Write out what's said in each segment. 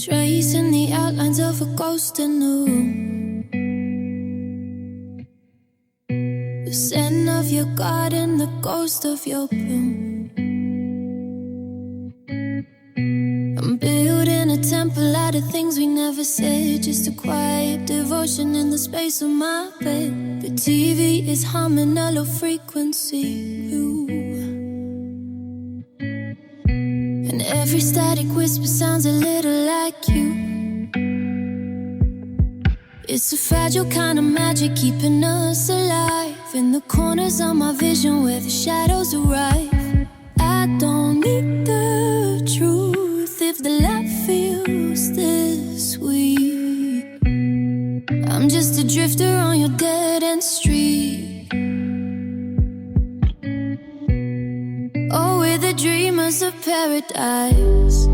Tracing the outlines of a ghost in the room. The scent of your garden, the ghost of your bloom. I'm building a temple out of things we never said, just a quiet devotion in the space of my bed. The TV is humming a low frequency blue, and every static whisper sounds a little like you. It's a fragile kind of magic keeping us alive in the corners of my vision where the shadows arrive. I don't need the truth if the light feels this sweet. I'm just a drifter on your dead-end street. Oh, we're the dreamers of paradise,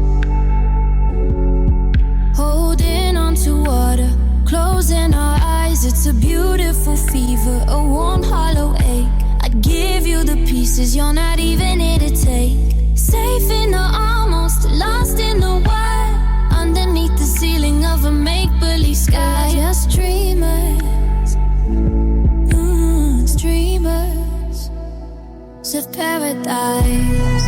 holding on to water, closing our eyes. It's a beautiful fever, a warm hollow ache. I'd give you the pieces you're not even here to take. Safe in the almost, lost in the wild, underneath the ceiling of a make-believe sky. Just dreamers, dreamers of paradise.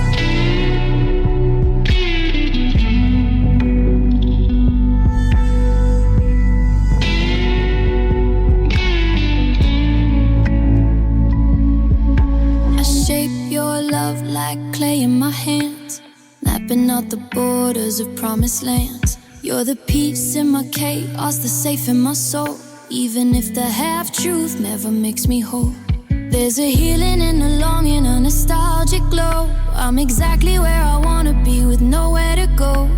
Love like clay in my hands, mapping out the borders of promised lands. You're the peace in my chaos, the safe in my soul. Even if the half-truth never makes me whole, there's a healing and a longing, a nostalgic glow. I'm exactly where I wanna be with nowhere to go.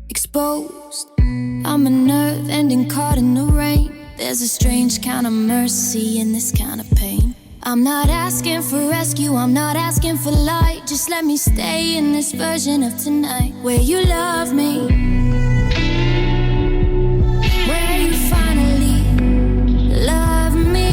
Exposed, I'm a nerve ending caught in the rain. There's a strange kind of mercy in this kind of pain. I'm not asking for rescue, I'm not asking for light. Just let me stay in this version of tonight, where you love me, where you finally love me.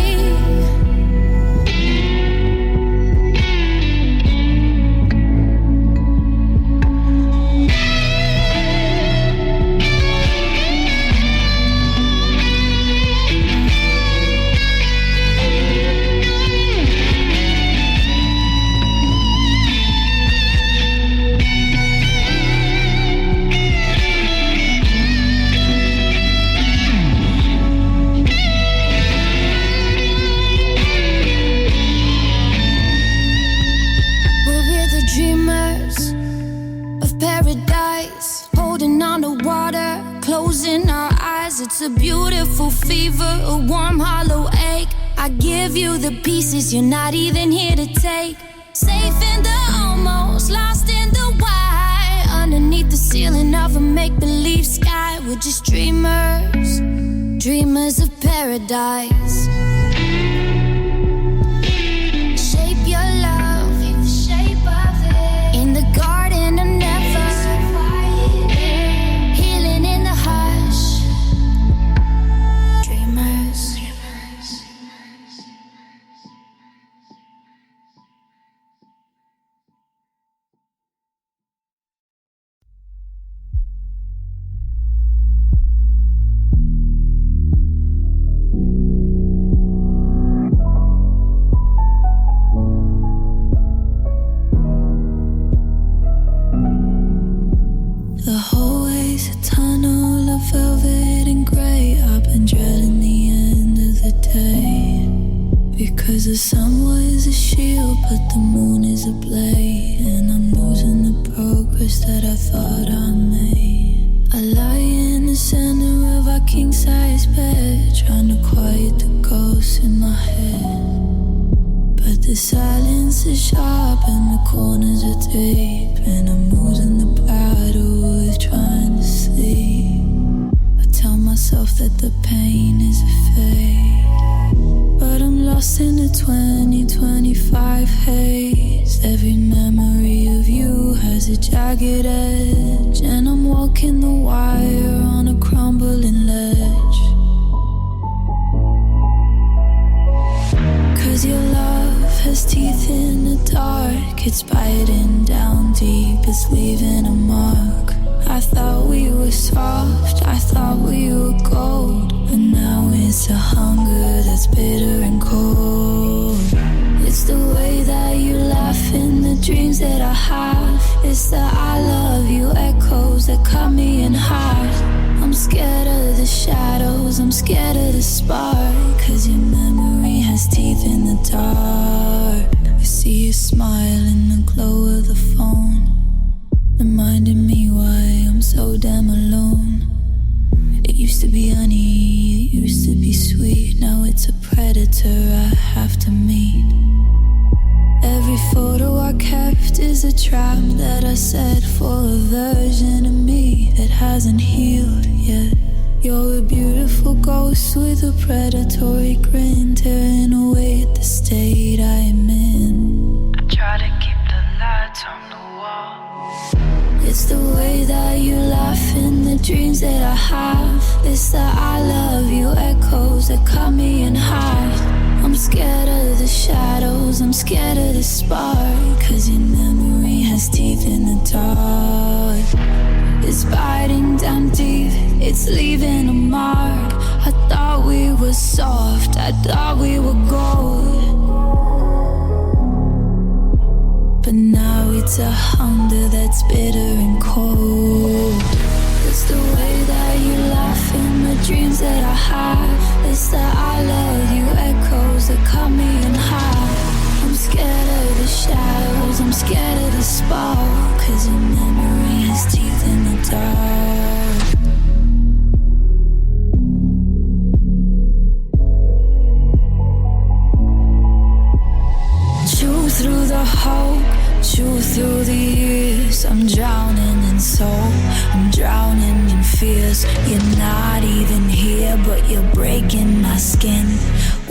It's a beautiful fever, a warm hollow ache. I give you the pieces you're not even here to take. Safe in the almost, lost in the why, underneath the ceiling of a make-believe sky. We're just dreamers, dreamers of paradise. Shape your love, the shape of it, in the garden of never. Healing in the hush. The hallway's a tunnel of velvet and grey. I've been dreading the end of the day, because the sun was a shield but the moon is a blade, and I'm losing the progress that I thought I made. I lie in the center of our king-size bed, trying to quiet the ghosts in my head, but the silence is sharp and the corners are deep, and I'm losing the battle with trying to sleep. I tell myself that the pain is a fake, but I'm lost in the 2025 haze. Every memory of you has a jagged edge, and I'm walking the wire on a crumbling ledge. 'Cause your love has teeth in the dark, It's biting down deep, it's leaving a mark. I thought we were soft, I thought we were gold, but now it's a hunger that's bitter and cold. It's the way that you laugh in the dreams that I have. It's the I love you echoes that cut me in half. I'm scared of the shadows, I'm scared of the spark, 'cause your memory has teeth in the dark. I see you smile in the glow of the phone, reminding me why I'm so damn alone. It used to be honey, it used to be sweet. Now it's a predator I have to meet. Every photo I kept is a trap that I set for a version of me that hasn't healed yet. You're a beautiful ghost with a predatory grin, tearing away at the state I am in. I try to keep the lights on the wall. It's the way that you laugh in the dreams that I have. It's the I love you echoes that cut me in half. I'm scared of the shadows, I'm scared of the spark, 'cause your memory has teeth in the dark. It's biting down deep, it's leaving a mark. I thought we were soft, I thought we were gold, but now it's a hunger that's bitter and cold. It's the way that you laugh in the dreams that I have. It's the I love you echoes that cut me in half. I'm scared of the shadows, I'm scared of the spark, 'cause your memory has teeth in the dark. Chew through the hope, chew through the years. I'm drowning in soul, I'm drowning in fears. You're not even here, but you're breaking my skin.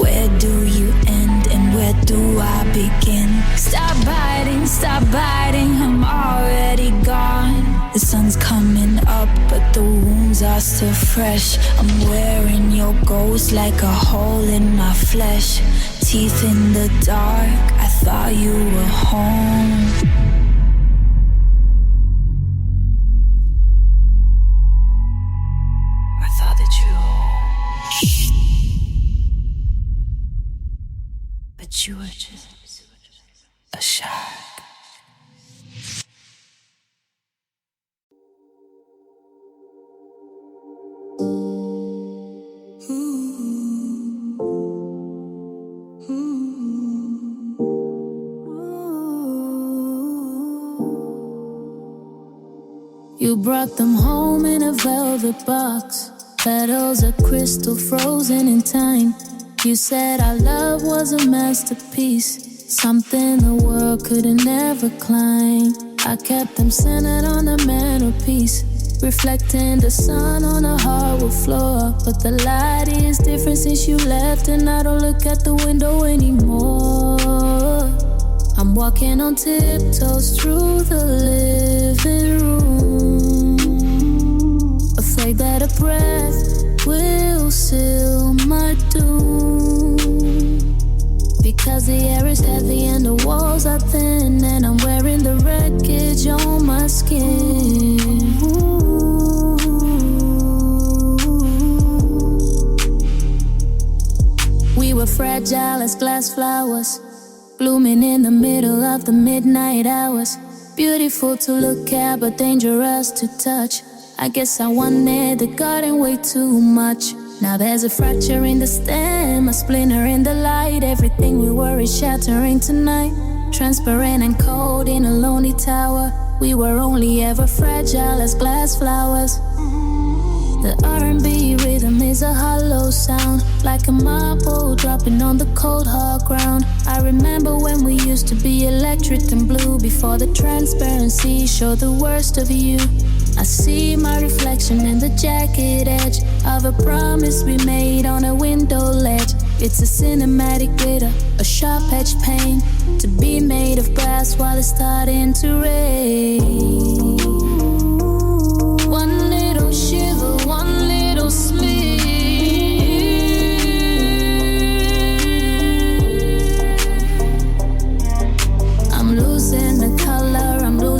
Where do you end and where do I begin? Stop biting, I'm already gone. The sun's coming up, but the wounds are still fresh. I'm wearing your ghost like a hole in my flesh. Teeth in the dark, I thought you were home. I thought that you were home. But you were just a shark. You brought them home in a velvet box, petals of crystal frozen in time. You said our love was a masterpiece, something the world could never climb. I kept them centered on the mantelpiece, reflecting the sun on a hardwood floor. But the light is different since you left, and I don't look at the window anymore. I'm walking on tiptoes through the living room, afraid that a breath will seal my doom. Because the air is heavy and the walls are thin, and I'm wearing the wreckage on my skin. We were fragile as glass flowers, blooming in the middle of the midnight hours. Beautiful to look at, but dangerous to touch. I guess I wanted the garden way too much. Now there's a fracture in the stem, a splinter in the light. Everything we were is shattering tonight. Transparent and cold in a lonely tower. We were only ever fragile as glass flowers. The R&B rhythm is a hollow sound, like a marble dropping on the cold hard ground. I remember when we used to be electric and blue, before the transparency showed the worst of you. I see my reflection in the jacket edge of a promise we made on a window ledge. It's a cinematic glitter, a sharp-edged pain, to be made of brass while it's starting to rain. One little shiver, one little I'm losing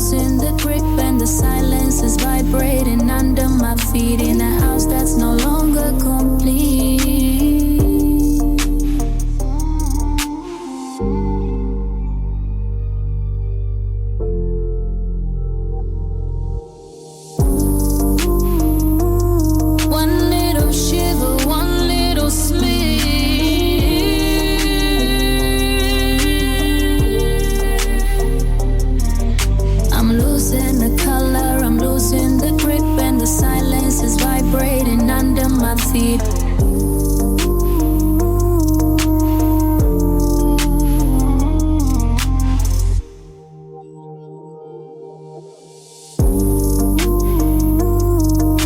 losing the grip and the silence is vibrating under my feet in a house that's no longer complete. One little shiver, one little smile. Losing the color, I'm losing the grip, and the silence is vibrating under my feet.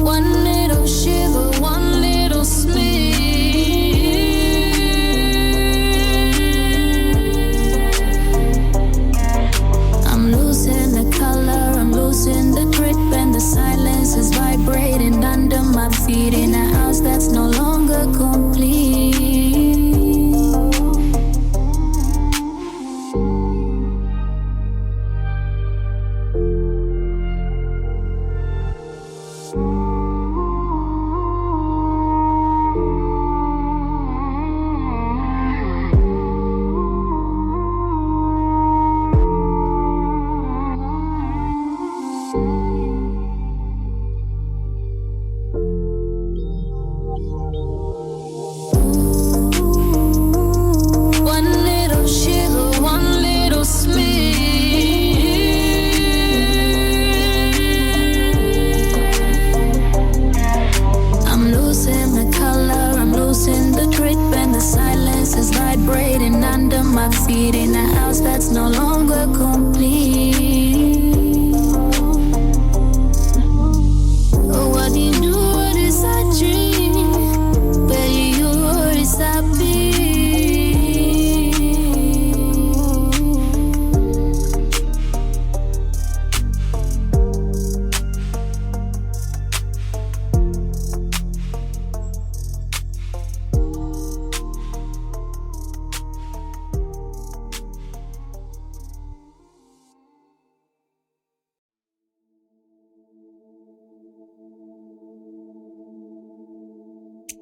One little shiver, one little smile. I'm losing the color, I'm losing the grip, and the silence is vibrating under my feet in a house that's no longer complete.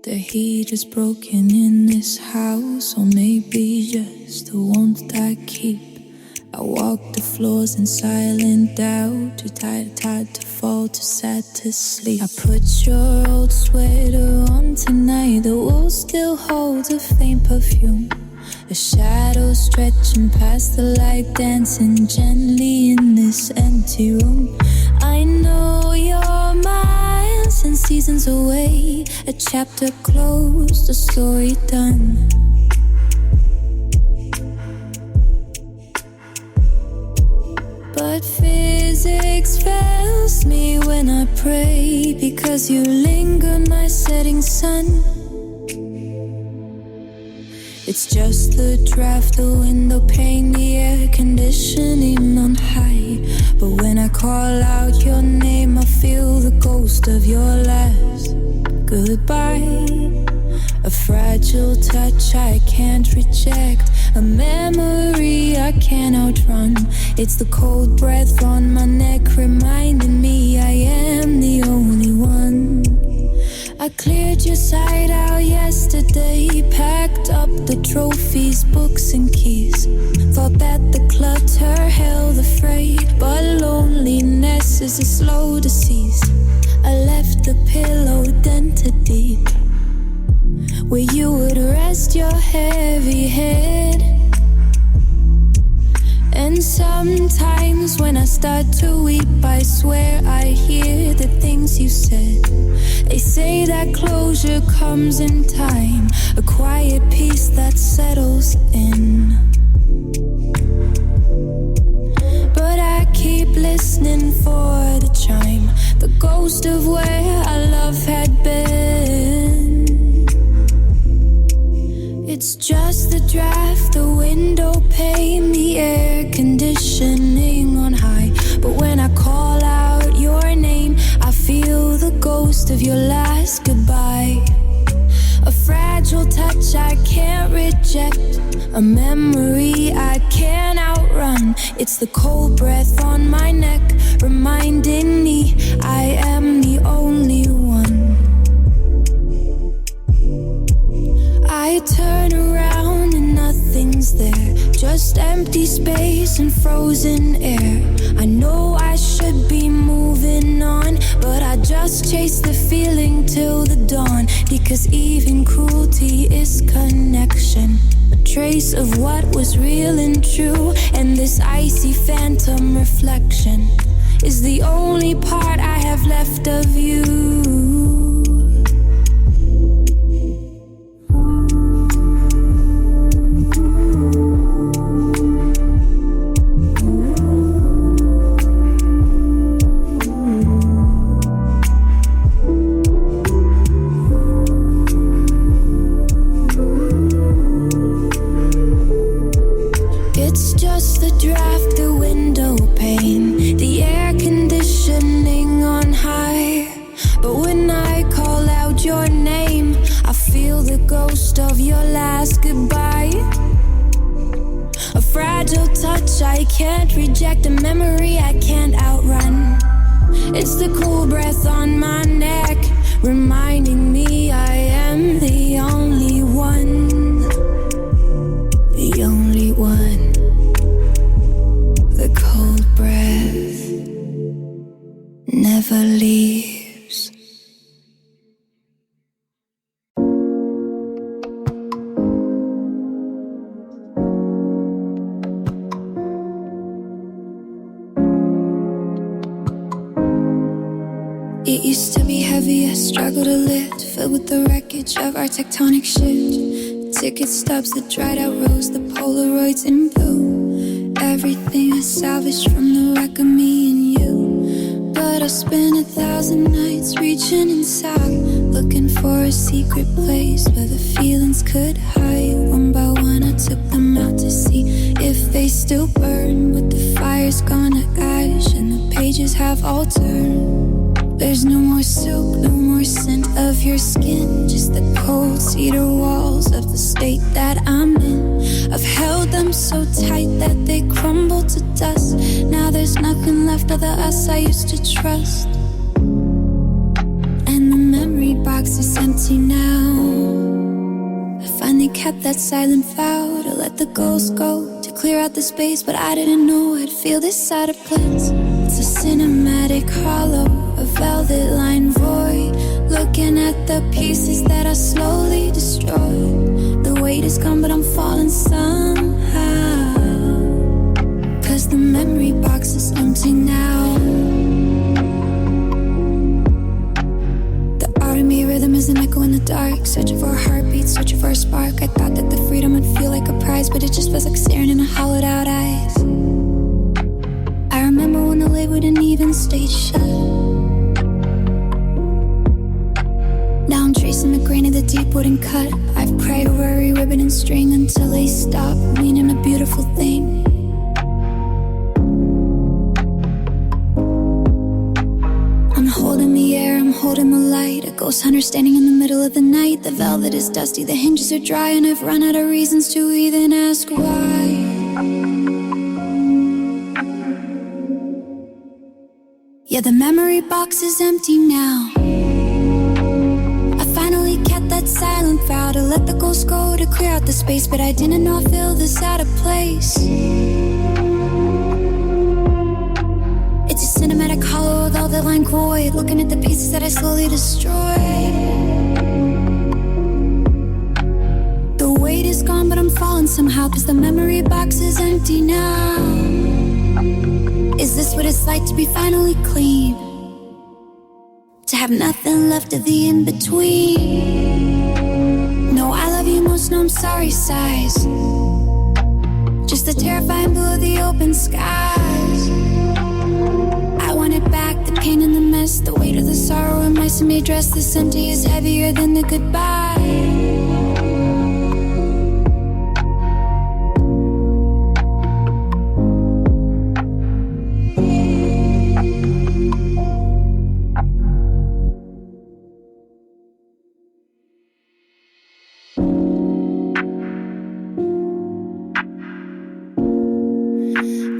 The heat is broken in this house, or maybe just the warmth I keep. I walk the floors in silent doubt, too tired to fall, too sad to sleep. I put your old sweater on tonight, the wool still holds a faint perfume. A shadow stretching past the light, dancing gently in this empty room. I know you're mine since seasons away. A chapter closed, a story done. But physics fails me when I pray, because you linger my setting sun. It's just the draft, the window pane, the air conditioning on high. But when I call out your name, I feel the ghost of your last goodbye. A fragile touch I can't reject, a memory I can't outrun. It's the cold breath on my neck reminding me I am the only one. I cleared your side out yesterday, packed up the trophies, books and keys. Thought that the clutter held the freight, but loneliness is a slow disease. I left the pillow dented deep, where you would rest your heavy head. And sometimes when I start to weep, I swear I hear the things you said. They say that closure comes in time, a quiet peace that settles in. But I keep listening for the chime, the ghost of where our love had been. It's just the draft, the window pane, the air conditioning on high. But when I call out your name, I feel the ghost of your last goodbye. A fragile touch I can't reject, a memory I can't outrun. It's the cold breath on my neck, reminding me I am the only one. I turn around and nothing's there, just empty space and frozen air. I know I should be moving on, but I just chase the feeling till the dawn. Because even cruelty is connection, a trace of what was real and true. And this icy phantom reflection is the only part I have left of you. I can't reject a memory I can't outrun. It's the cool breath on my neck, reminding me I am the only one. The only one. The cold breath never leaves. It used to be heavy, I struggled to lift, filled with the wreckage of our tectonic shift. Ticket stubs, the dried out rose, the Polaroids in blue. Everything I salvaged from the wreck of me and you. But I spent 1,000 nights reaching inside, looking for a secret place where the feelings could hide. One by one I took them out to see if they still burn, but the fire's gone to ash and the pages have all turned. There's no more silk, no more scent of your skin, just the cold cedar walls of the state that I'm in. I've held them so tight that they crumble to dust. Now there's nothing left of the us I used to trust. And the memory box is empty now. I finally kept that silent vow to let the ghost go, to clear out the space, but I didn't know I'd feel this out of place. It's a cinematic hollow, a velvet line void, looking at the pieces that I slowly destroyed. The weight is gone, but I'm falling somehow, 'cause the memory box is empty now. The art of me rhythm is an echo in the dark, searching for a heartbeat, searching for a spark. I thought that the freedom would feel like a prize, but it just feels like staring in a hollowed out eyes. I remember when the lid wouldn't even stay shut. Now I'm tracing the grain of the deep wooden cut. I've cried over every ribbon and string until they stop meaning a beautiful thing. I'm holding the air, I'm holding the light. A ghost hunter standing in the middle of the night. The velvet is dusty, the hinges are dry, and I've run out of reasons to even ask why. Yeah, the memory box is empty now. I finally kept that silent vow to let the ghost go, to clear out the space, but I didn't know I'd feel this out of place. It's a cinematic hollow with all the line void, looking at the pieces that I slowly destroyed. The weight is gone, but I'm falling somehow, 'cause the memory box is empty now. Is this what it's like to be finally clean? To have nothing left of the in-between? No, I love you most, no, I'm sorry sighs. Just the terrifying blue of the open skies. I want it back, the pain and the mess, the weight of the sorrow in my semi dress. This empty is heavier than the goodbye.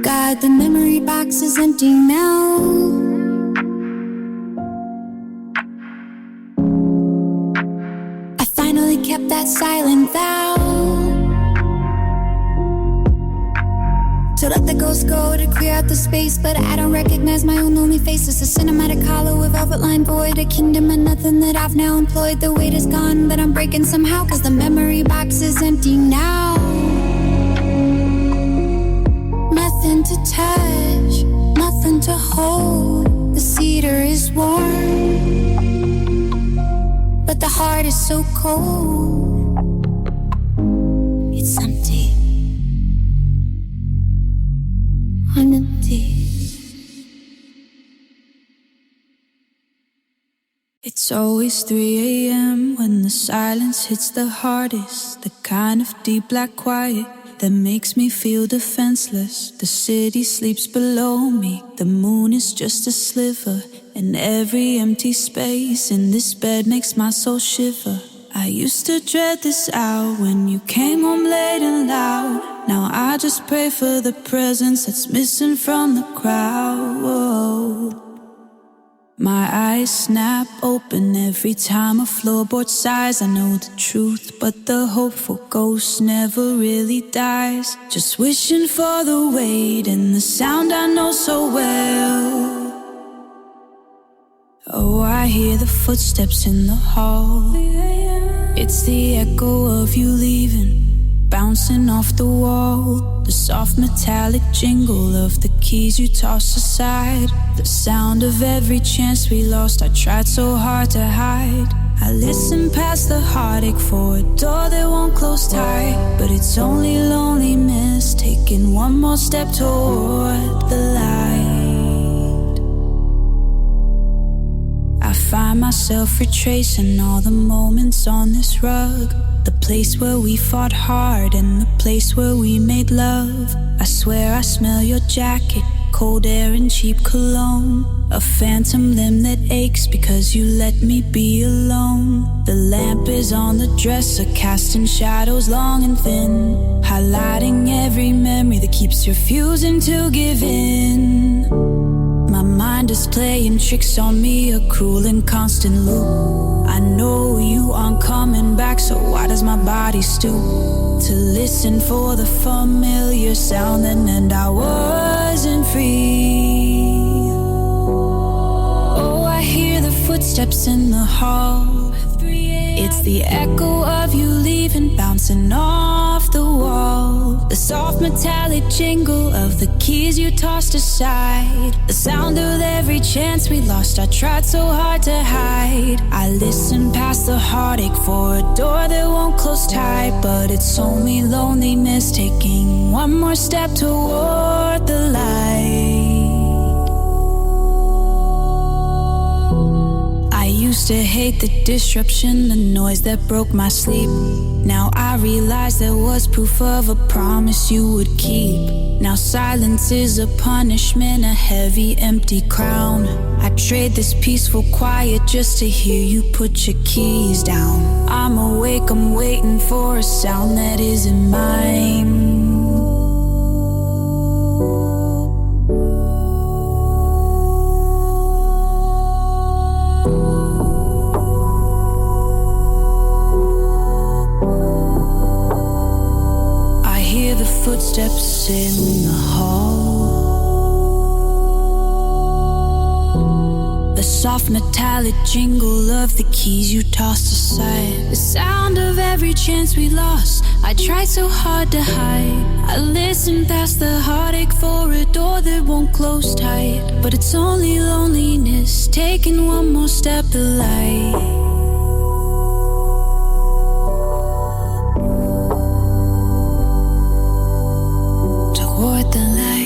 God but the memory box is empty now. I finally kept that silent vow to let the ghosts go, to clear out the space. But I don't recognize my own lonely face. It's a cinematic hollow, a velvet line void, a kingdom of nothing that I've now employed. The weight is gone, but I'm breaking somehow, cause the memory box is empty now. Nothing to touch, nothing to hold. The cedar is warm, but the heart is so cold. It's empty. I'm empty. It's always 3 a.m. when the silence hits the hardest. The kind of deep black quiet that makes me feel defenseless. The city sleeps below me. The moon is just a sliver, and every empty space in this bed makes my soul shiver. I used to dread this hour when you came home late and loud. Now I just pray for the presence that's missing from the crowd. My eyes snap open every time a floorboard sighs. I know the truth, but the hopeful ghost never really dies. Just wishing for the weight and the sound I know so well. Oh, I hear the footsteps in the hall. It's the echo of you leaving, bouncing off the wall. The soft metallic jingle of the keys you tossed aside. The sound of every chance we lost, I tried so hard to hide. I listen past the heartache for a door that won't close tight. But it's only loneliness taking one more step toward the light. I find myself retracing all the moments on this rug. The place where we fought hard and the place where we made love. I swear I smell your jacket, cold air and cheap cologne. A phantom limb that aches because you let me be alone. The lamp is on the dresser, casting shadows long and thin, highlighting every memory that keeps refusing to give in. My mind is playing tricks on me, a cruel and constant loop. I know you aren't coming back, so why does my body stoop to listen for the familiar sound? And I wasn't free. Oh, I hear the footsteps in the hall. It's the echo of you leaving, bouncing off the wall. The soft metallic jingle of the keys you tossed aside. The sound of every chance we lost, I tried so hard to hide. I listen past the heartache for a door that won't close tight. But it's only loneliness taking one more step toward the light. I used to hate the disruption, the noise that broke my sleep. Now I realize there was proof of a promise you would keep. Now silence is a punishment, a heavy empty crown. I trade this peaceful quiet just to hear you put your keys down. I'm awake, I'm waiting for a sound that isn't mine. Footsteps in the hall. The soft metallic jingle of the keys you tossed aside. The sound of every chance we lost, I tried so hard to hide. I listened past the heartache for a door that won't close tight. But it's only loneliness taking one more step of light. Toward the light.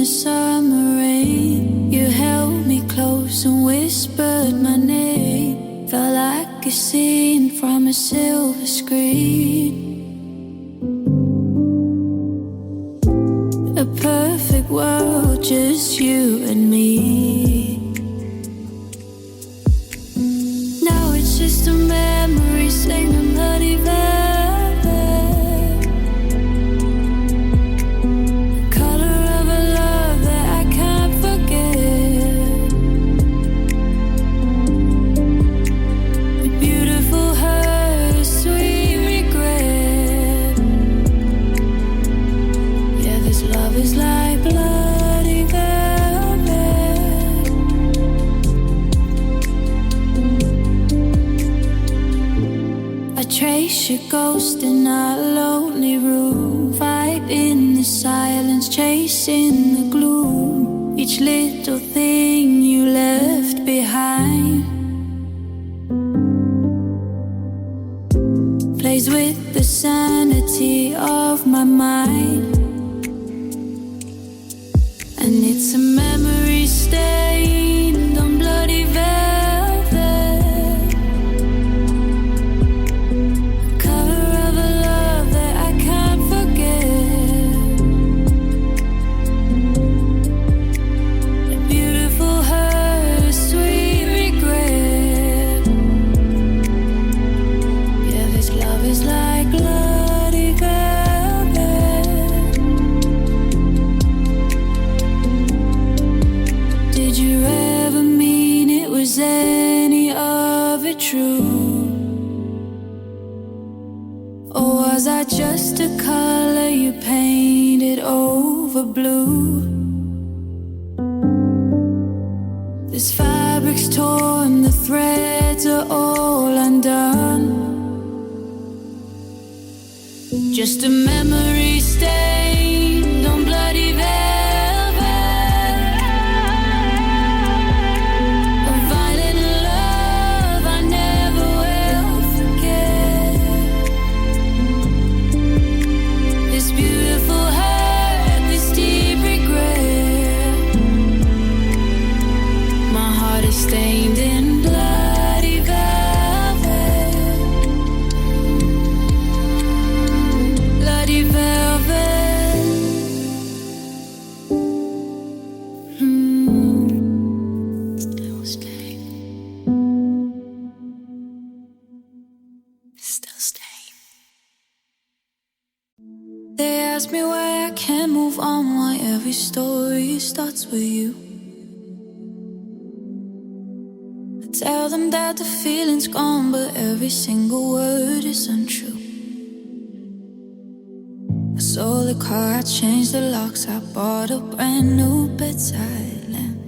the summer rain. You held me close and whispered my name. Felt like a scene from a silver screen. A perfect world, just you and me. Now it's just a memory, singing bloody velvet. The color of a love that I can't forget. The beautiful hurt, sweet regret. Yeah, this love is like bloody velvet. I trace your ghost in our lonely room, fight in the silence, chasing the gloom. Each little thing you left behind plays with the sanity of my mind. And it's a memory stained on bloody velvet. Color of a love that I can't forget. A beautiful hurt, sweet regret. Yeah, this love is like bloody velvet. Did you ever mean it? Was any of it true? Or was I just a color you painted over blue? This fabric's torn, the threads are all undone. Just a memory stained on bloody velvet. A violent love I never will forget. This beautiful hurt, this deep regret. My heart is stained in bloody velvet. Bloody velvet. Still stay. Still stay. They ask me why I can't move on, why every story starts with you. I tell them that the feeling's gone, but every single word is untrue. I sold the car, I changed the locks, I bought a brand new bedside lamp.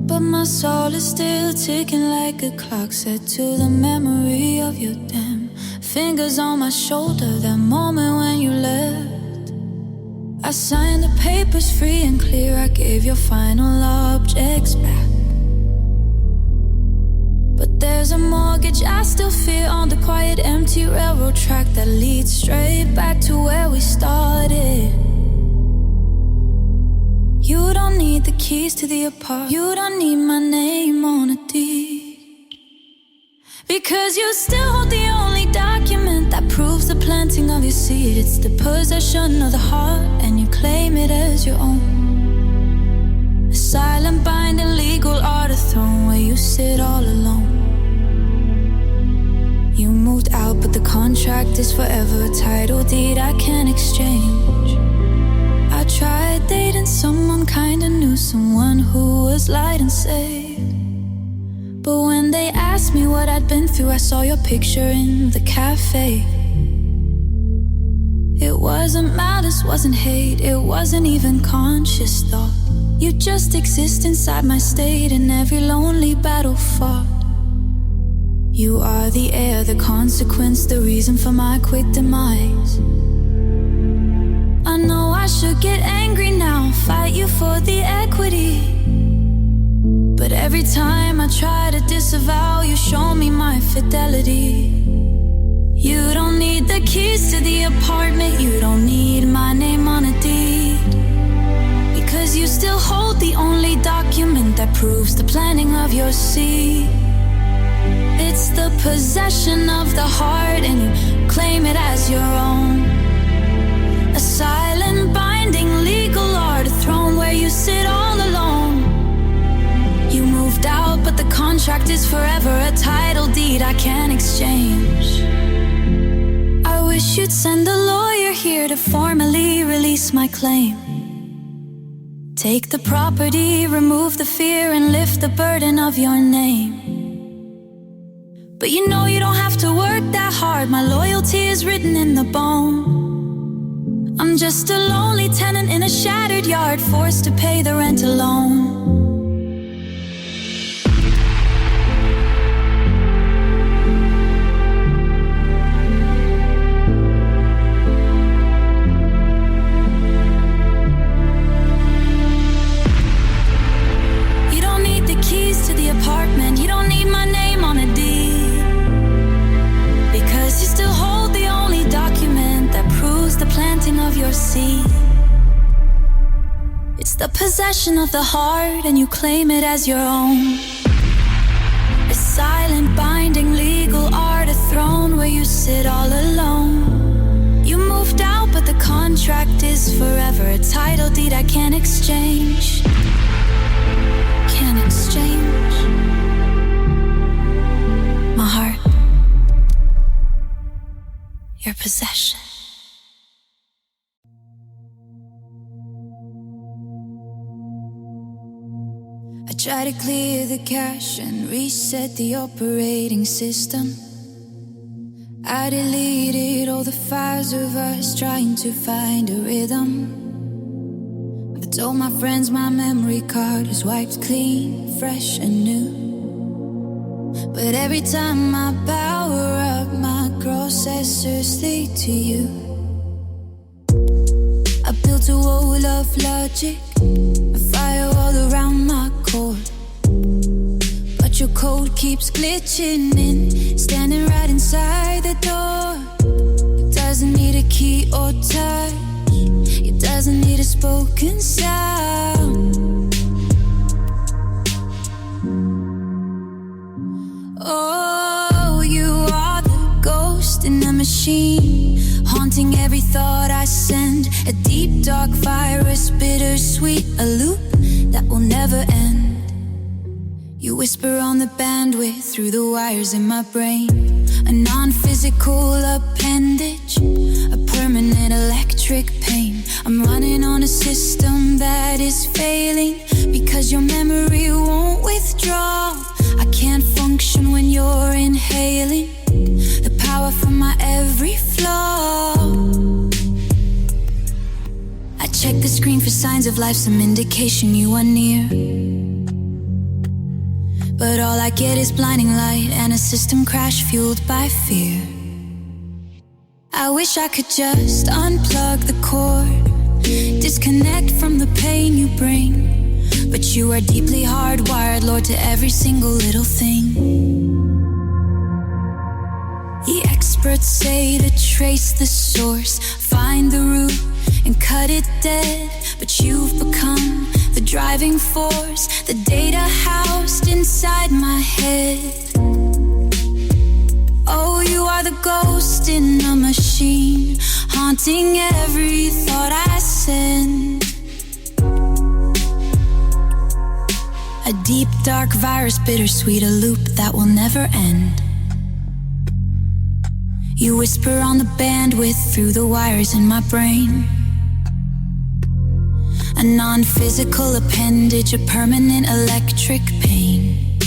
But my soul is still ticking like a clock, set to the memory of your damn fingers on my shoulder, that moment when you left. I signed the papers free and clear, I gave your final objects back. But there's a mortgage I still fear on the quiet empty railroad track that leads straight back to where we started. You don't need the keys to the apartment, you don't need my name on a deed, because you still hold the only document that proves the planting of your seed. It's the possession of the heart and you claim it as your own. A silent binding legal art, a throne where you sit all alone. You moved out but the contract is forever, a title deed I can't exchange. I tried dating someone kinda new, someone who was light and safe. But when they asked me what I'd been through, I saw your picture in the cafe. It wasn't malice, wasn't hate, it wasn't even conscious thought. You just exist inside my state in every lonely battle fought. You are the air, the consequence, the reason for my quick demise. I know I should get angry now, fight you for the equity. But every time I try to disavow, you show me my fidelity. You don't need the keys to the apartment, you don't need my name on a deed. the only document that proves the planting of your seed. It's the possession of the heart, and you claim it as your own. A silent binding legal art, a throne where you sit all alone. You moved out, but the contract is forever, a title deed I can't exchange. I wish you'd send a lawyer here to formally release my claim. Take the property, remove the fear, and lift the burden of your name. But you know you don't have to work that hard, my loyalty is written in the bone. I'm just a lonely tenant in a shattered yard, forced to pay the rent alone. You don't need the keys to the apartment, you don't need my name on a deed, because you still hold the only document that proves the planting of your seed. It's the possession of the heart, and you claim it as your own. A silent binding legal art, a throne where you sit all alone. You moved out, but the contract is forever, a title deed I can't exchange. Can't exchange my heart, your possession. I try to clear the cache and reset the operating system. I deleted all the files of us trying to find a rhythm. I've told my friends my memory card is wiped clean, fresh and new. But every time I power up, my processors lead to you. I built a wall of logic, a firewall around my core. But your code keeps glitching in, standing right inside the door. It doesn't need a key or touch, it doesn't need a spoken sound. Oh, you are the ghost in the machine, haunting every thought I send. A deep dark virus, bittersweet, a loop that will never end. You whisper on the bandwidth through the wires in my brain. A non-physical appendage, a permanent electric pain. I'm running on a system that is failing, because your memory won't withdraw. I can't function when you're inhaling the power from my every flaw. I check the screen for signs of life, some indication you are near. But all I get is blinding light and a system crash fueled by fear. I wish I could just unplug the cord, disconnect from the pain you bring. But you are deeply hardwired, Lord, to every single little thing. The experts say to trace the source, find the root and cut it dead. But you've become the driving force, the data housed inside my head. Oh, you are the ghost in a machine, haunting every thought I send. A deep dark virus, bittersweet, a loop that will never end. You whisper on the bandwidth through the wires in my brain. A non-physical appendage, a permanent electric pain.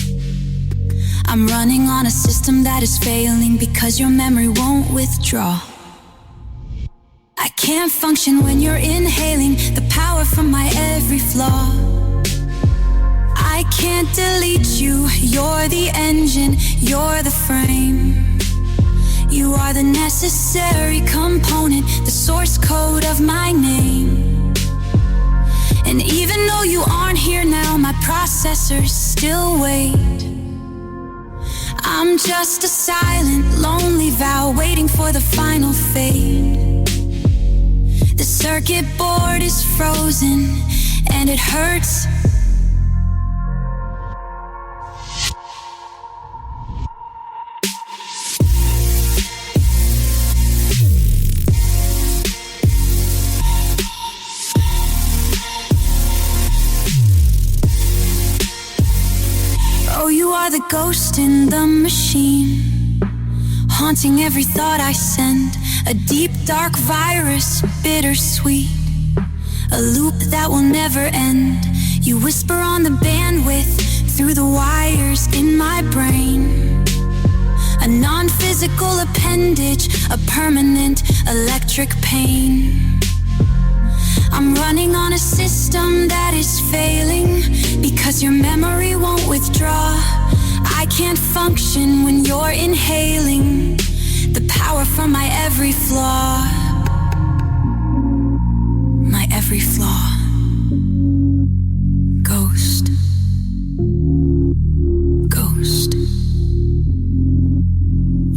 I'm running on a system that is failing, because your memory won't withdraw. I can't function when you're inhaling the power from my every flaw. I can't delete you, you're the engine, you're the frame. You are the necessary component, the source code of my name. And even though you aren't here now, my processors still wait. I'm just a silent, lonely vow, waiting for the final fade. The circuit board is frozen, and it hurts are the ghost in the machine, haunting every thought I send. A deep, dark virus, bittersweet, a loop that will never end. You whisper on the bandwidth through the wires in my brain. A non-physical appendage, a permanent electric pain. I'm running on a system that is failing because your memory won't withdraw. I can't function when you're inhaling the power from my every flaw. My every flaw. Ghost. Ghost.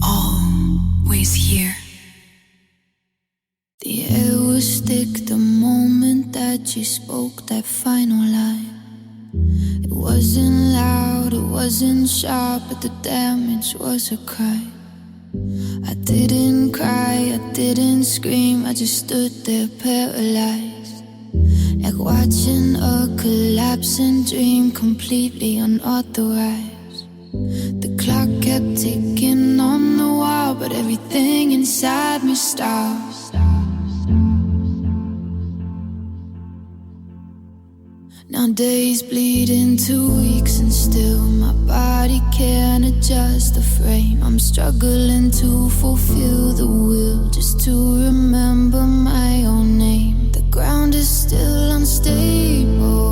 Always here. The air was thick the moment that you spoke that final line. It wasn't loud, it wasn't sharp, but the damage was a cry. I didn't cry, I didn't scream, I just stood there paralyzed, like watching a collapsing dream, completely unauthorized. The clock kept ticking on the wall, but everything inside me stopped. Now days bleed into weeks and still my body can't adjust the frame. I'm struggling to fulfill the will, just to remember my own name. The ground is still unstable.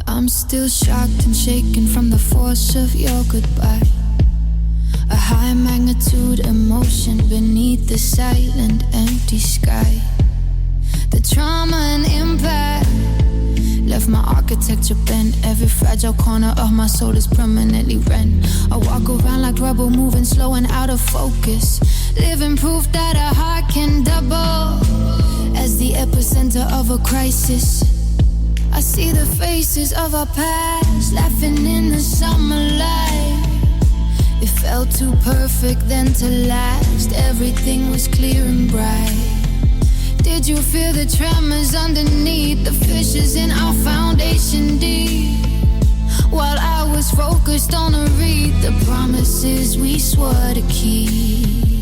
I'm still shocked and shaken from the force of your goodbye. A high magnitude emotion beneath the silent empty sky. The trauma and impact left my architecture bent. Every fragile corner of my soul is permanently rent. I walk around like rubble, moving slow and out of focus, living proof that a heart can double as the epicenter of a crisis. I see the faces of our past, laughing in the summer light. It felt too perfect then to last. Everything was clear and bright. Did you feel the tremors underneath the fissures in our foundation deep? While I was focused on a read the promises we swore to keep.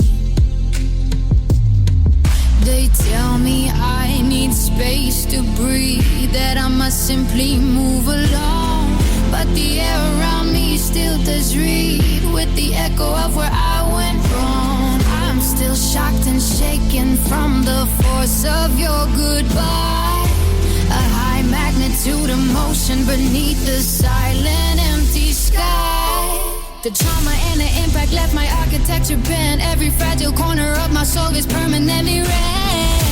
They tell me I need space to breathe, that I must simply move along. But the air around me still does read with the echo of where I went wrong. I'm still shocked and shaken from the force of your goodbye. A high magnitude emotion beneath the silent empty sky. The trauma and the impact left my architecture bent. Every fragile corner of my soul is permanently rent.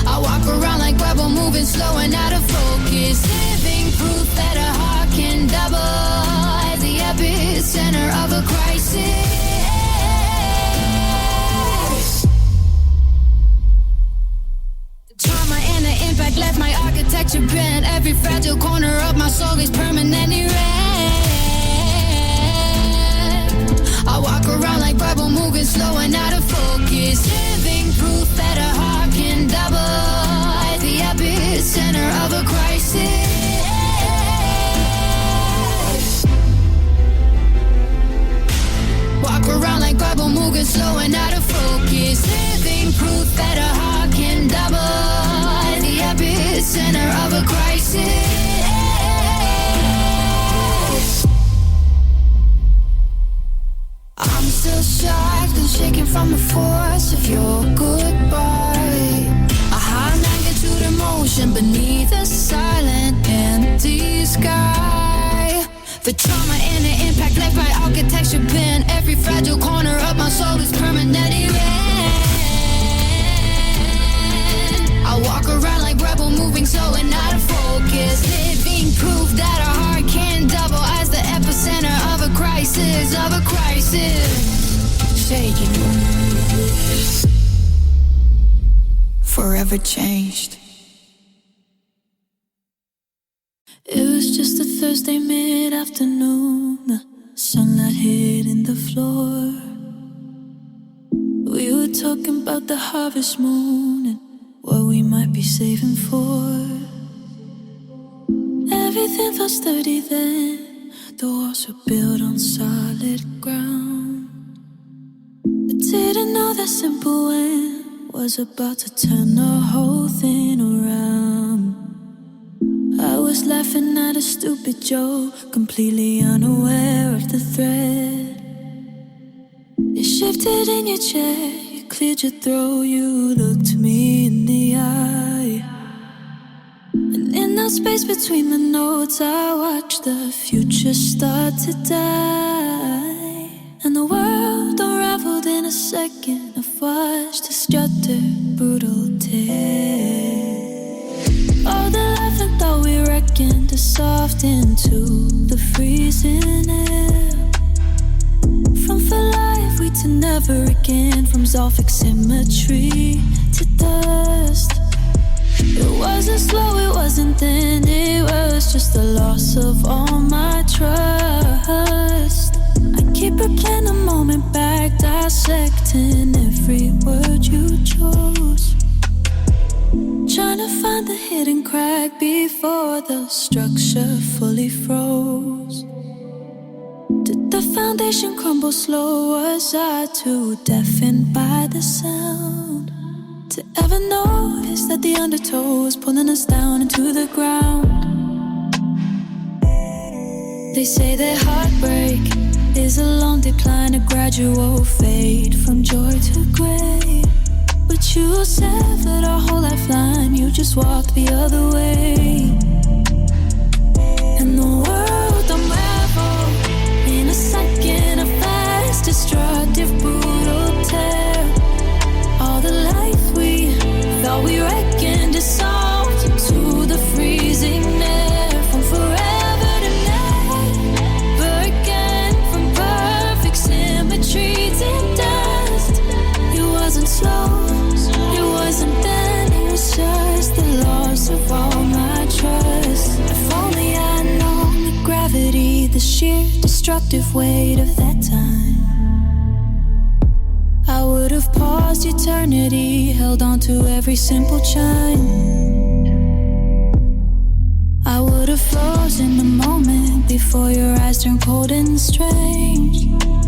I walk around like rebel, moving slow and out of focus, living proof that a heart can double at the epicenter of a crisis. Trauma and the impact left my architecture bent. Every fragile corner of my soul is permanently rent. I walk around like rebel, moving slow and out of focus, living proof that a heart can double at the epicenter of a crisis. Walk around like rebel, moving slow and out of focus, living proof that a heart can double at the epicenter of a crisis. I'm still shocked and shaken from the force of your goodbye. A high magnitude emotion beneath a silent empty sky. The trauma and the impact left by architecture bent. Every fragile corner of my soul is permanently rent. I walk around like rebel, moving slow and out of focus, living proof that a heart can double as the epicenter of a crisis, of a crisis. Shaking, forever changed. It was just a Thursday mid-afternoon, the sunlight hitting the floor. We were talking about the harvest moon and what we might be saving for. building felt sturdy then. The walls were built on solid ground. I didn't know that simple win was about to turn the whole thing around. I was laughing at a stupid joke, completely unaware of the threat. You shifted in your chair, you cleared your throat, you looked me in the eye. And in that space between the notes, I watched the future start to die. And the world unraveled in a second. I've watched destructive, brutal tear. All the life I thought we reckoned dissolved into the freezing air. From for life, we to never again. From Zolfic symmetry to dust. It wasn't slow, it wasn't thin. It was just the loss of all my trust. I keep replaying the moment back, dissecting every word you chose. Trying to find the hidden crack before the structure fully froze. Did the foundation crumble slow? Was I too deafened by the sound to ever notice that the undertow was pulling us down into the ground? They say that heartbreak is a long decline, a gradual fade from joy to gray. But you severed our whole lifeline, you just walked the other way. And the world unraveled in a second, a fast, destructive, brutal tear. All the life we thought we reckoned dissolved to the freezing air. From forever to never again, from perfect symmetry to dust. It wasn't slow, it wasn't then, it was just the loss of all my trust. If only I'd known the gravity, the sheer destructive weight of that time, I would have paused eternity, held on to every simple chime. I would have frozen the moment before your eyes turned cold and strange.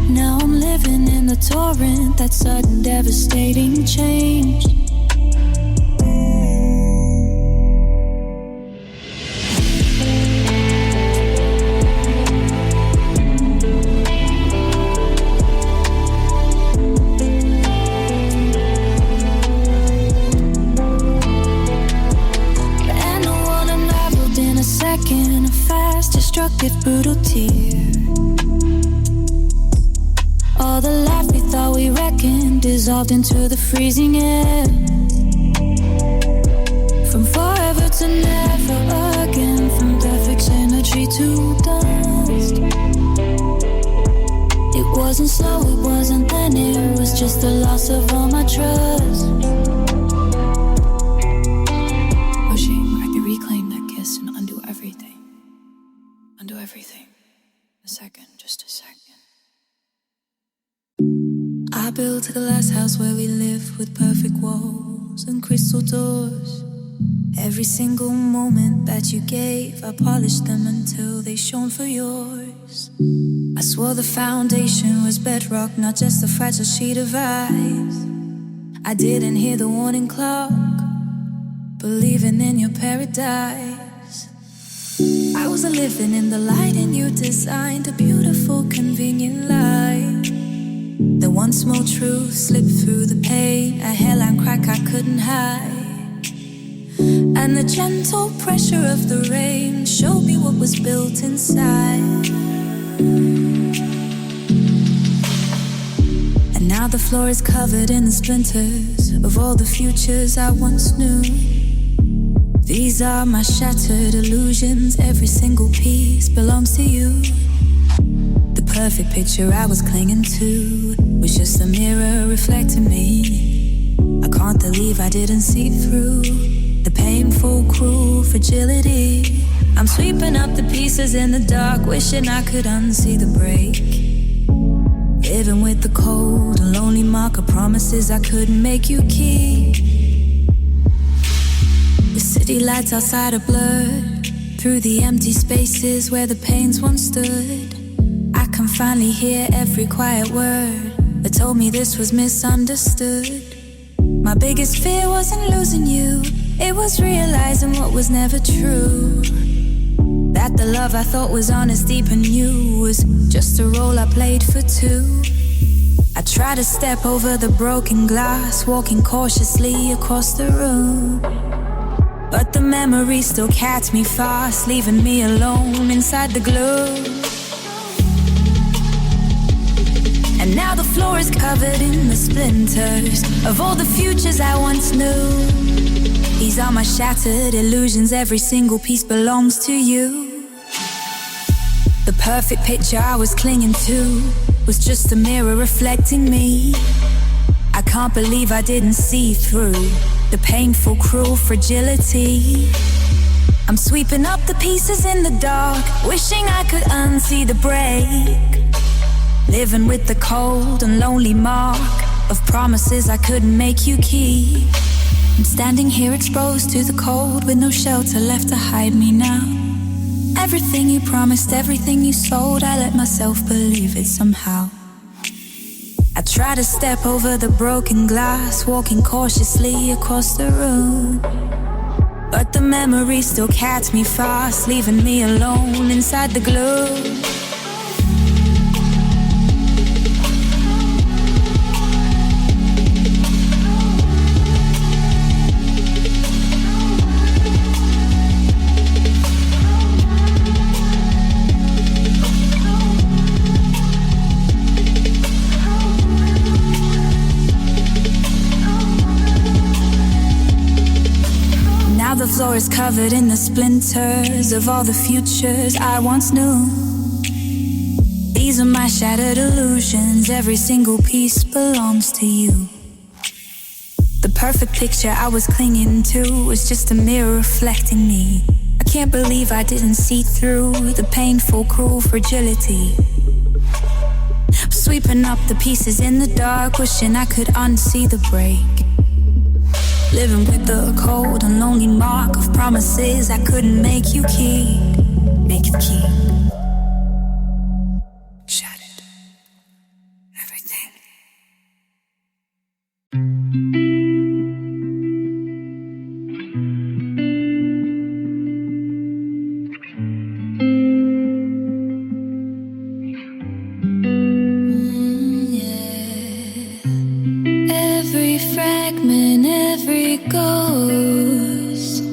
Now I'm living in the torrent, that sudden devastating change. A fast, destructive, brutal tear. All the life we thought we reckoned dissolved into the freezing air. From forever to never again, from perfect energy to dust. It wasn't slow, it wasn't then, it was just the loss of all my trust. Wishing I could reclaim that kiss and undo everything. Undo everything. A second, just a second. I built a glass house where we live with perfect walls and crystal doors. Every single moment that you gave, I polished them until they shone for yours. I swore the foundation was bedrock, not just a fragile sheet of ice. I didn't hear the warning clock, believing in your paradise. I was living in the light and you designed a beautiful, convenient life. The one small truth slipped through the pain, a hairline crack I couldn't hide. And the gentle pressure of the rain showed me what was built inside. And now the floor is covered in the splinters of all the futures I once knew. These are my shattered illusions, every single piece belongs to you. The perfect picture I was clinging to was just a mirror reflecting me. I can't believe I didn't see through the painful, cruel fragility. I'm sweeping up the pieces in the dark, wishing I could unsee the break. Living with the cold, a lonely mark of promises I couldn't make you keep. The city lights outside are blurred, Through the empty spaces where the pains once stood, I can finally hear every quiet word that told me this was misunderstood. My biggest fear wasn't losing you, it was realizing what was never true. That the love I thought was honest, deep and new was just a role I played for two. I tried to step over the broken glass, walking cautiously across the room, but the memories still catch me fast, leaving me alone inside the gloom. And now the floor is covered in the splinters of all the futures I once knew. These are my shattered illusions, every single piece belongs to you. The perfect picture I was clinging to was just a mirror reflecting me. I can't believe I didn't see through the painful, cruel fragility. I'm sweeping up the pieces in the dark, wishing I could unsee the break. Living with the cold and lonely mark of promises I couldn't make you keep. I'm standing here exposed to the cold with no shelter left to hide me now. Everything you promised, everything you sold, I let myself believe it somehow. I try to step over the broken glass, walking cautiously across the room, but the memories still catch me fast, leaving me alone inside the gloom. The floor is covered in the splinters of all the futures I once knew. These are my shattered illusions, every single piece belongs to you. The perfect picture I was clinging to was just a mirror reflecting me. I can't believe I didn't see through the painful, cruel fragility. I'm sweeping up the pieces in the dark, wishing I could unsee the break. Living with the cold and lonely mark of promises I couldn't make you keep. Make you keep. Shattered. Everything. Every fragment, every ghost,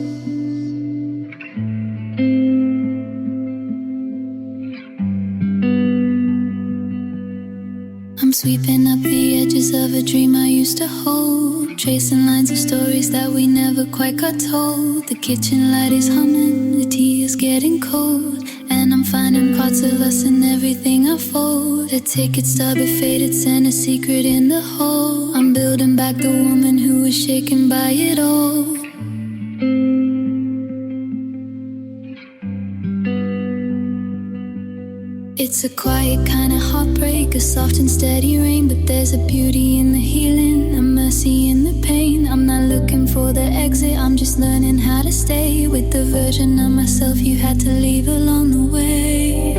I'm sweeping up the edges of a dream I used to hold, tracing lines of stories that we never quite got told. The kitchen light is humming, the tea is getting cold, and I'm finding parts of us in everything I fold. A ticket stub, a faded scent, a secret in the hole. I'm building back the woman who was shaken by it all. It's a quiet kind of heartbreak, a soft and steady rain, but there's a beauty in the healing, a mercy in the pain. I'm not looking for the exit, I'm just learning how to stay with the version of myself you had to leave along the way.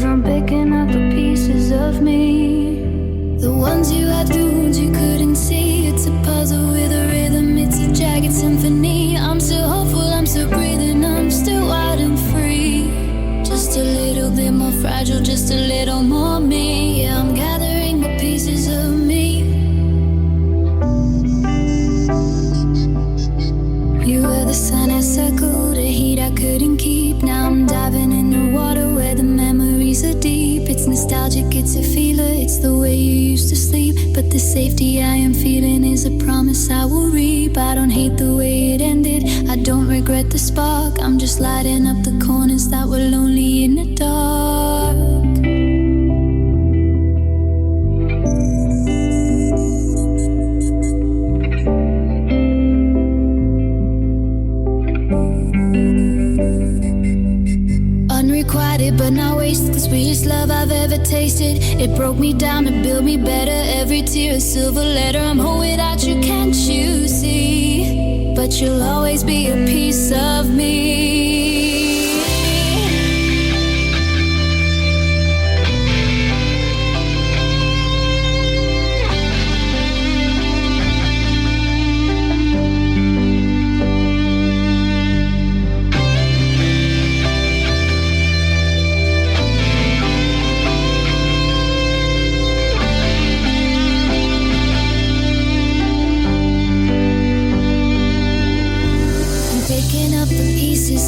I'm picking up the pieces of me, the ones you had, the wounds you couldn't see. It's a puzzle with a rhythm, it's a jagged symphony. I'm still hopeful, I'm still breathing, I'm still wild and free. Just a little bit more fragile, just a little more me. Yeah, I'm gathering the pieces of me. You were the sun I circled, a heat I couldn't keep. Now I'm diving in the water where the memories are deep. It's nostalgic, it's a feeler, it's the way you used to sleep. But the safety I am feeling is a promise I will reap. I don't hate the way it ended, I don't regret the spark. I'm just lighting up the corners that were lonely in the dark. Unrequited it, but not wasted. The sweetest love I've ever tasted. It broke me down to build me better. Every tear a silver letter. I'm home without you, can't you see? But you'll always be a piece of me.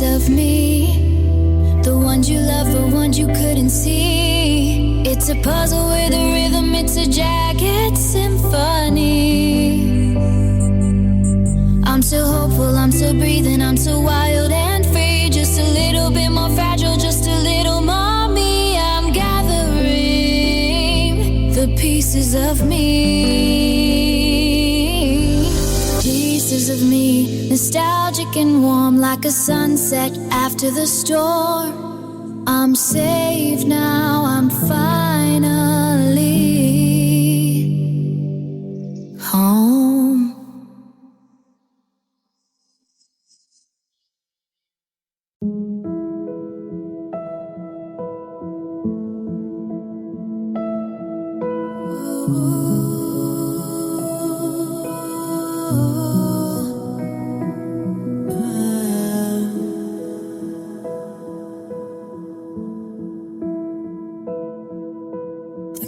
Of me, the ones you love, the ones you couldn't see. It's a puzzle with a rhythm, it's a jagged symphony. I'm so hopeful, I'm still breathing, I'm so wild and free. Just a little bit more fragile, just a little more me. I'm gathering the pieces of me. Pieces of me, nostalgic and warm like a sunset after the storm. I'm safe now, I'm finally home.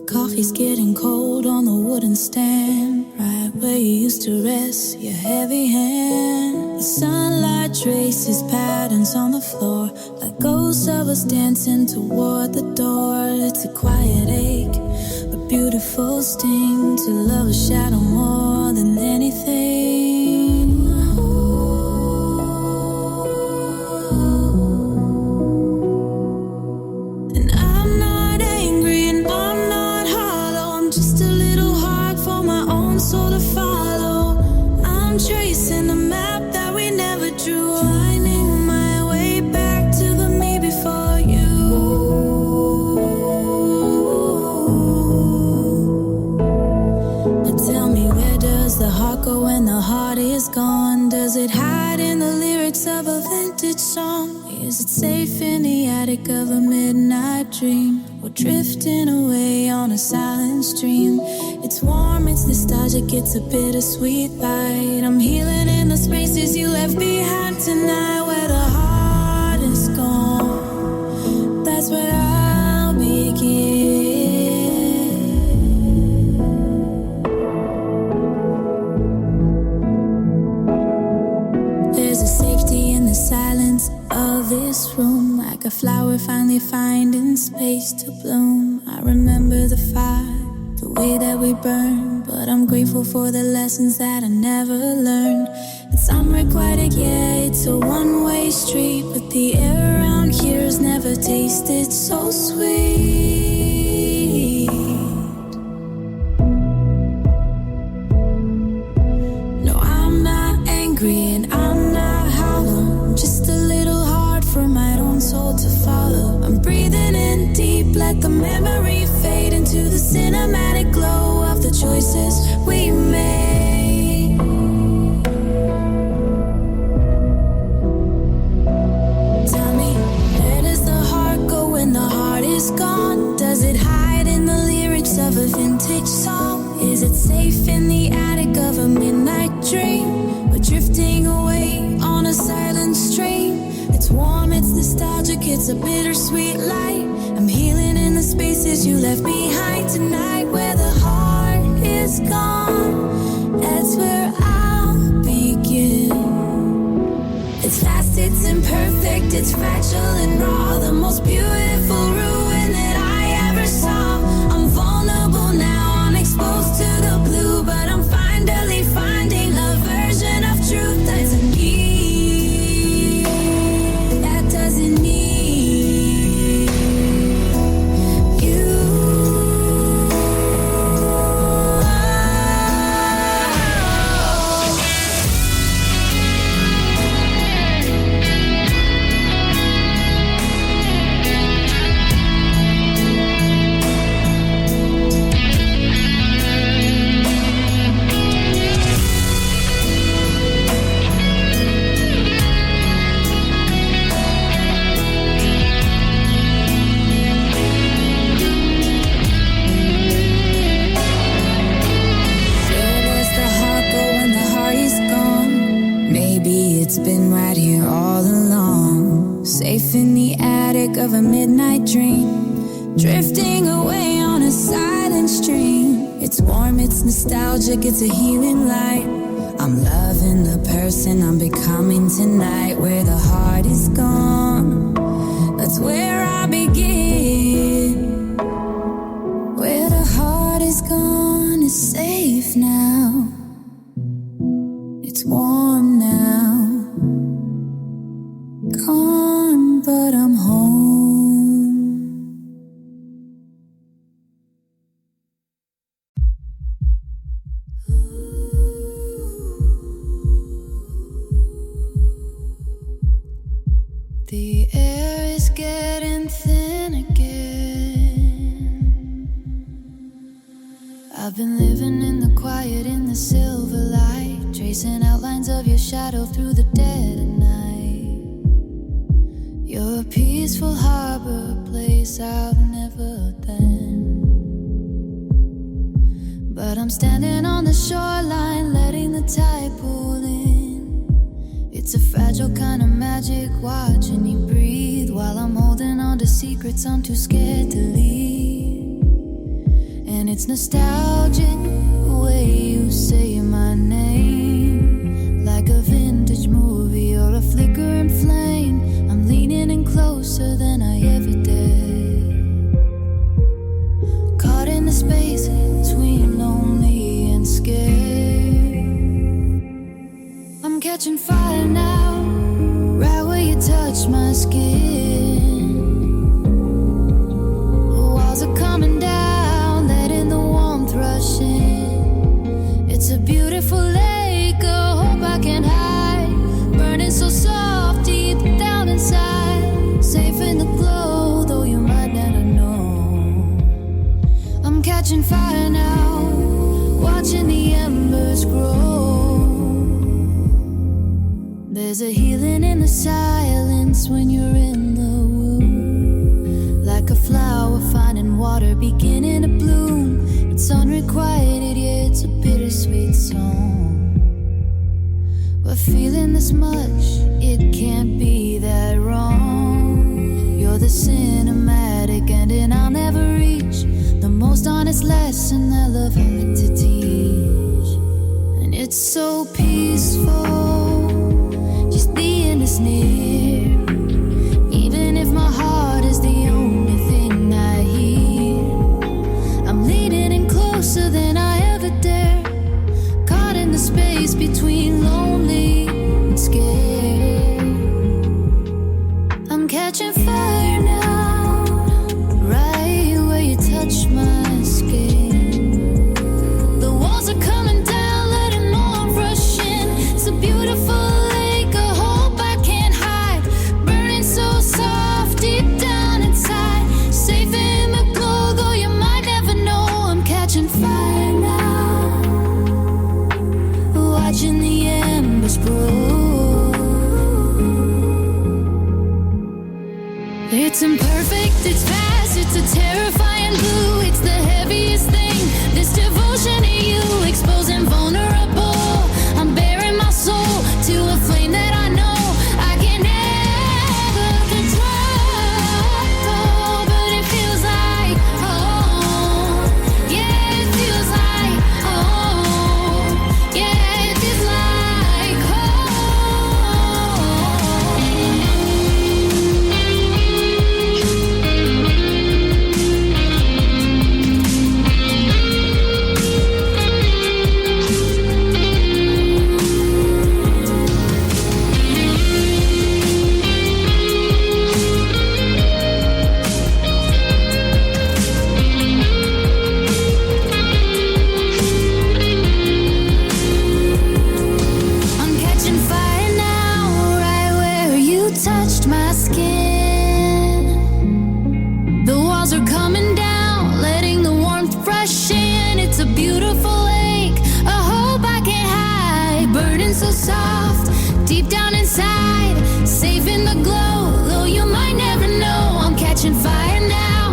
Coffee's getting cold on the wooden stand, right where you used to rest your heavy hand. The sunlight traces patterns on the floor, like ghosts of us dancing toward the door. It's a quiet ache, a beautiful sting, to love a shadow more than anything. Soul to follow, I'm tracing a map that we never drew, finding my way back to the me before you. But tell me, where does the heart go when the heart is gone? Does it hide in the lyrics of a vintage song? Is it safe in the attic of a midnight dream? We're drifting away on a silent stream. It's warm, it's nostalgic, it's a bittersweet light. I'm healing in the spaces you left behind tonight. Where the heart is gone, that's where I'll begin. There's a safety in the silence of this room, like a flower finally finding space to bloom. I remember the fire, the way that we burn, but I'm grateful for the lessons that I never learned. It's unrequited, yeah, it's a one-way street, but the air around here's never tasted so sweet. No, I'm not angry and I'm not hollow, just a little hard for my own soul to follow. I'm breathing in deep, let the memory fade into the cinematic glow of the choices we made. Tell me, where does the heart go when the heart is gone? Does it hide in the lyrics of a vintage song? Is it safe in the attic of a midnight dream? We're drifting away on a silent stream. It's warm, it's nostalgic, it's a bittersweet light. I'm healing in the spaces you left behind tonight. Where the heart is gone, that's where I'll begin. It's fast, it's imperfect, it's fragile and raw, the most beautiful ruin that I ever saw. I'm vulnerable now, unexposed to the blue, but I'm finally finding a version of truth that doesn't need, that doesn't need safe in the attic of a midnight dream, drifting away on a silent stream. It's warm, it's nostalgic, it's a healing light. I'm loving the person I'm becoming tonight. Where the heart is gone, that's where I begin. Where the heart is gone is safe now. It's warm now. Gone, but I'm home. The air is getting thin again. I've been living in the quiet, in the silver light, tracing outlines of your shadow through the dead of night. You're a peaceful harbor, a place I've never been. But I'm standing on the shoreline, letting the tide pull in. It's a fragile kind of magic, watching you breathe, while I'm holding on to secrets I'm too scared to leave. And it's nostalgic, the way you say my name, like a vintage movie or a flickering flame. I'm leaning in closer than I ever did, caught in the space between lonely and scared. I'm catching fire now, right where you touch my skin. The walls are coming down, letting the warmth rush in. It's a beautiful lake, a hope I can hide, burning so soft deep down inside, safe in the glow, though you might never know. I'm catching fire now, watching the embers grow. There's a healing in the silence when you're in the womb, like a flower finding water, beginning to bloom. It's unrequited, yeah, it's a bittersweet song. But feeling this much, it can't be that wrong. You're the cinematic ending I'll never reach, the most honest lesson that love had to teach. And it's so peaceful, just being this near, even if my heart is the only thing I hear. I'm leaning in closer than I ever dare, caught in the space between lonely and scared. I'm catching fire now, right where you touch my skin. The walls are coming down, letting more rush in. It's a beautiful lake, a hope I can't hide, burning so soft deep down inside, safe in the glow, though you might never know. I'm catching fire now, watching the embers grow. It's imperfect, it's fast, it's a terrifying blue. It's the heaviest thing, this devotion to you, exposing vulnerable. I'm bearing my soul to a flame that I know I can never control. But it feels like home, yeah, it feels like home, yeah, it feels like I'm catching fire now, right where you touched my skin. The walls are coming down, letting the warmth rush in. It's a beautiful lake, a hope I can't hide, burning so soft deep down inside, safe in the glow, though you might never know. I'm catching fire now,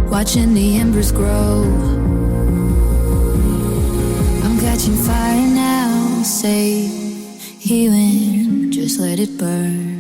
watching the embers grow. I'm catching fire now, safe, healing, just let it burn.